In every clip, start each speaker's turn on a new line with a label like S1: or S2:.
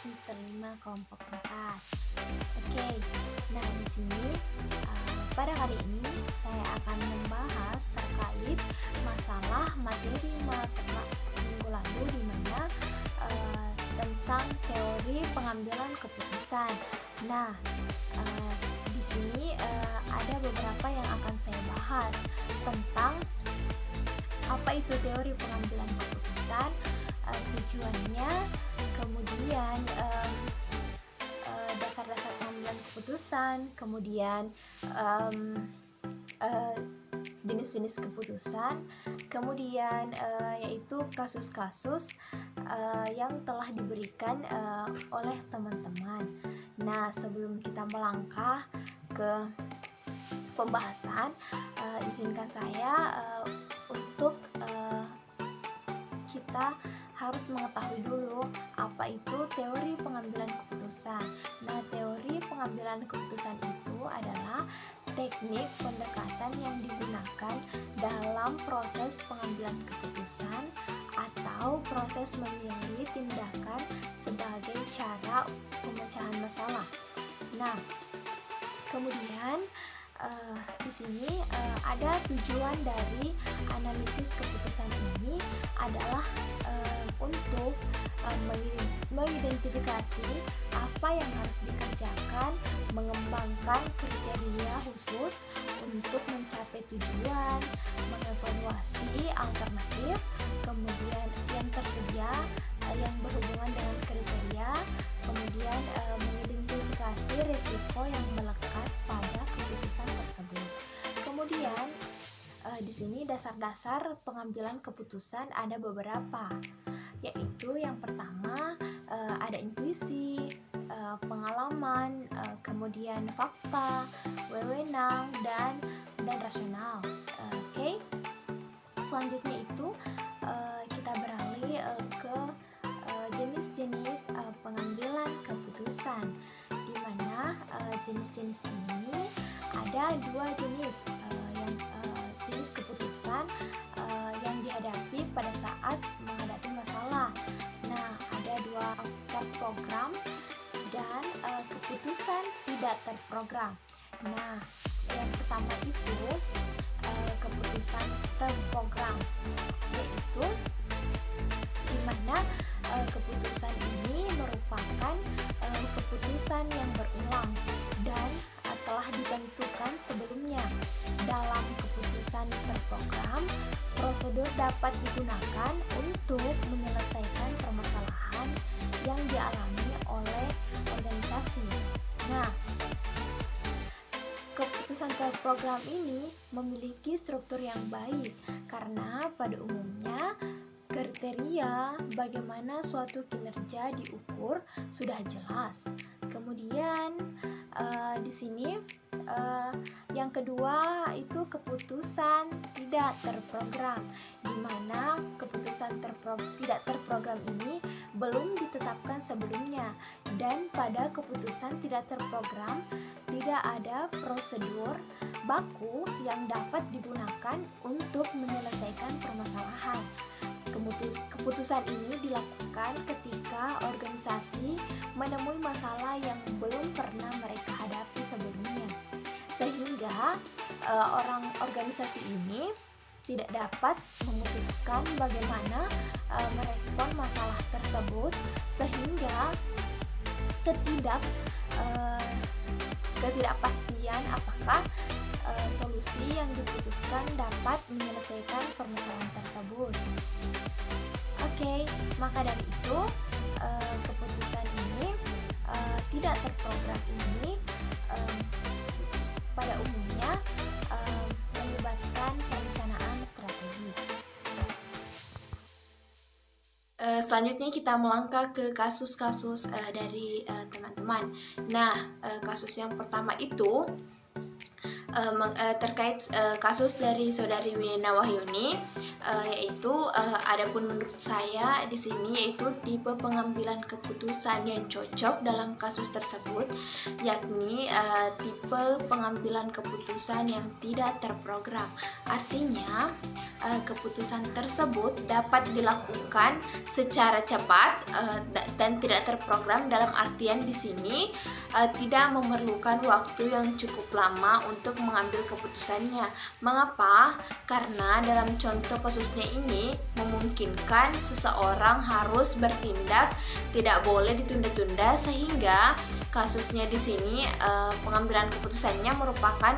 S1: semester 5 kelompok 4. Oke, nah di sini pada kali ini saya akan membahas terkait masalah materi minggu lalu di mana tentang teori pengambilan keputusan. Nah, di sini ada beberapa yang akan saya bahas tentang apa itu teori pengambilan keputusan, tujuannya, kemudian dasar-dasar pengambilan keputusan, kemudian jenis-jenis keputusan, kemudian yaitu kasus-kasus yang telah diberikan oleh teman-teman. Nah, sebelum kita melangkah ke pembahasan, izinkan saya untuk kita harus mengetahui dulu apa itu teori pengambilan keputusan. Nah, teori pengambilan keputusan itu adalah teknik pendekatan yang digunakan dalam proses pengambilan keputusan atau proses memilih tindakan sebagai cara pemecahan masalah. Nah, kemudian di sini ada tujuan dari analisis keputusan ini adalah untuk mengidentifikasi apa yang harus dikerjakan, mengembangkan kriteria khusus untuk mencapai tujuan, mengevaluasi alternatif, kemudian yang tersedia yang berhubungan dengan kriteria, kemudian mengidentifikasi risiko yang melekat pada keputusan tersebut. Kemudian di sini dasar-dasar pengambilan keputusan ada beberapa, yaitu yang pertama ada intuisi, pengalaman, kemudian fakta, wewenang, dan rasional. Oke. Selanjutnya itu kita beralih ke jenis-jenis pengambilan keputusan, di mana jenis-jenis ini ada dua jenis jenis keputusan yang dihadapi pada saat menghadapi masalah. Nah, ada dua terprogram dan keputusan tidak terprogram. Nah, yang pertama itu keputusan terprogram, yaitu di mana keputusan ini merupakan keputusan yang berulang dan telah ditentukan sebelumnya. Dalam keputusan terprogram, prosedur dapat digunakan untuk menyelesaikan permasalahan yang dialami oleh organisasi. Nah, keputusan terprogram ini memiliki struktur yang baik karena pada umumnya kriteria bagaimana suatu kinerja diukur sudah jelas. Kemudian di sini yang kedua itu keputusan tidak terprogram, di mana keputusan tidak terprogram ini belum ditetapkan sebelumnya, dan pada keputusan tidak terprogram tidak ada prosedur baku yang dapat digunakan untuk menyelesaikan permasalahan. Keputusan ini dilakukan ketika organisasi menemui masalah yang belum pernah mereka hadapi sebelumnya, sehingga organisasi ini tidak dapat memutuskan bagaimana merespon masalah tersebut, sehingga ketidakpastian apakah solusi yang diputuskan dapat menyelesaikan permasalahan tersebut. Oke, maka dari itu keputusan ini tidak terprogram ini pada umumnya melibatkan perencanaan strategi. Selanjutnya kita melangkah ke kasus-kasus dari teman-teman. Nah, kasus yang pertama itu terkait kasus dari saudari Wina Wahyuni, yaitu adapun menurut saya di sini yaitu tipe pengambilan keputusan yang cocok dalam kasus tersebut, yakni tipe pengambilan keputusan yang tidak terprogram. Artinya keputusan tersebut dapat dilakukan secara cepat dan tidak terprogram, dalam artian di sini tidak memerlukan waktu yang cukup lama untuk mengambil keputusannya. Mengapa? Karena dalam contoh kasusnya ini memungkinkan seseorang harus bertindak, tidak boleh ditunda-tunda, sehingga kasusnya di sini pengambilan keputusannya merupakan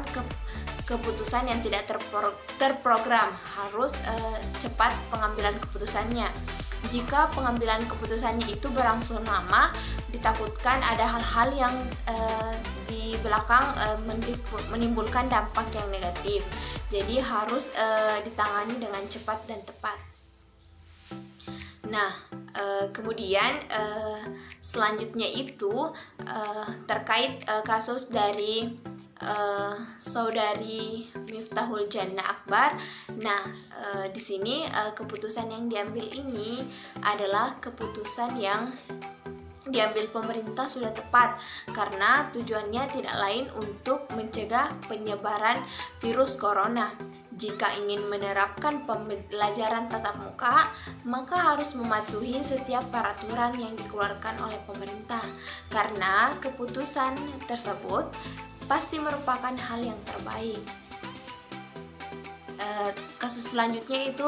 S1: keputusan yang tidak terprogram, harus cepat pengambilan keputusannya. Jika pengambilan keputusannya itu berlangsung lama, ditakutkan ada hal-hal yang di belakang menimbulkan dampak yang negatif. Jadi harus ditangani dengan cepat dan tepat. Nah, kemudian selanjutnya itu terkait kasus dari saudari Miftahul Jannah Akbar. Nah, di sini keputusan yang diambil ini adalah keputusan yang diambil pemerintah sudah tepat, karena tujuannya tidak lain untuk mencegah penyebaran virus corona. Jika ingin menerapkan pembelajaran tatap muka, maka harus mematuhi setiap peraturan yang dikeluarkan oleh pemerintah, karena keputusan tersebut pasti merupakan hal yang terbaik. Kasus selanjutnya itu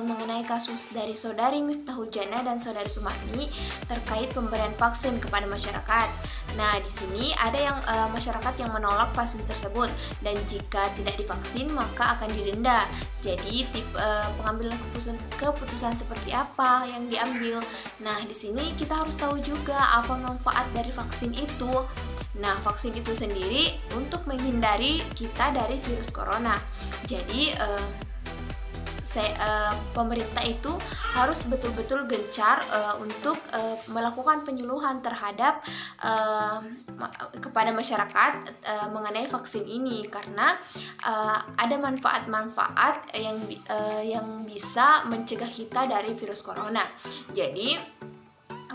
S1: mengenai kasus dari saudari Miftahul Jannah dan saudari Sumarni terkait pemberian vaksin kepada masyarakat. Nah, di sini ada yang masyarakat yang menolak vaksin tersebut, dan jika tidak divaksin maka akan didenda. Jadi pengambilan keputusan seperti apa yang diambil. Nah, di sini kita harus tahu juga apa manfaat dari vaksin itu. Nah, vaksin itu sendiri untuk menghindari kita dari virus corona. Jadi pemerintah itu harus betul-betul gencar untuk melakukan penyuluhan terhadap kepada masyarakat mengenai vaksin ini, karena ada manfaat-manfaat yang bisa mencegah kita dari virus corona. Jadi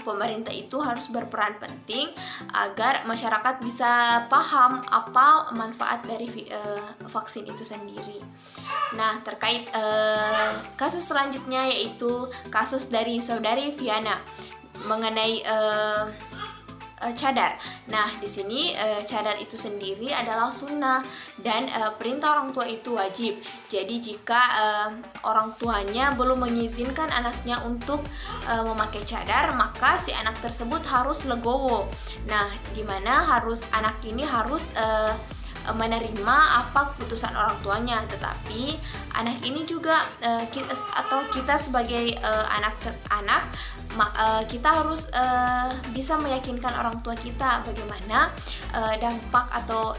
S1: pemerintah itu harus berperan penting agar masyarakat bisa paham apa manfaat dari vaksin itu sendiri. Nah, terkait kasus selanjutnya yaitu kasus dari saudari Viana mengenai cadar. Nah, di sini cadar itu sendiri adalah sunnah dan perintah orang tua itu wajib. Jadi jika orang tuanya belum mengizinkan anaknya untuk memakai cadar, maka si anak tersebut harus legowo. Nah, dimana anak ini harus menerima apa keputusan orang tuanya, tetapi anak ini juga kita sebagai anak-anak kita harus bisa meyakinkan orang tua kita bagaimana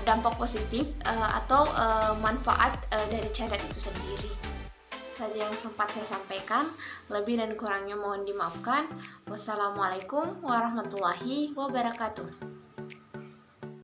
S1: dampak positif atau manfaat dari cadar itu sendiri. Saja yang sempat saya sampaikan, lebih dan kurangnya mohon dimaafkan. Wassalamualaikum warahmatullahi wabarakatuh.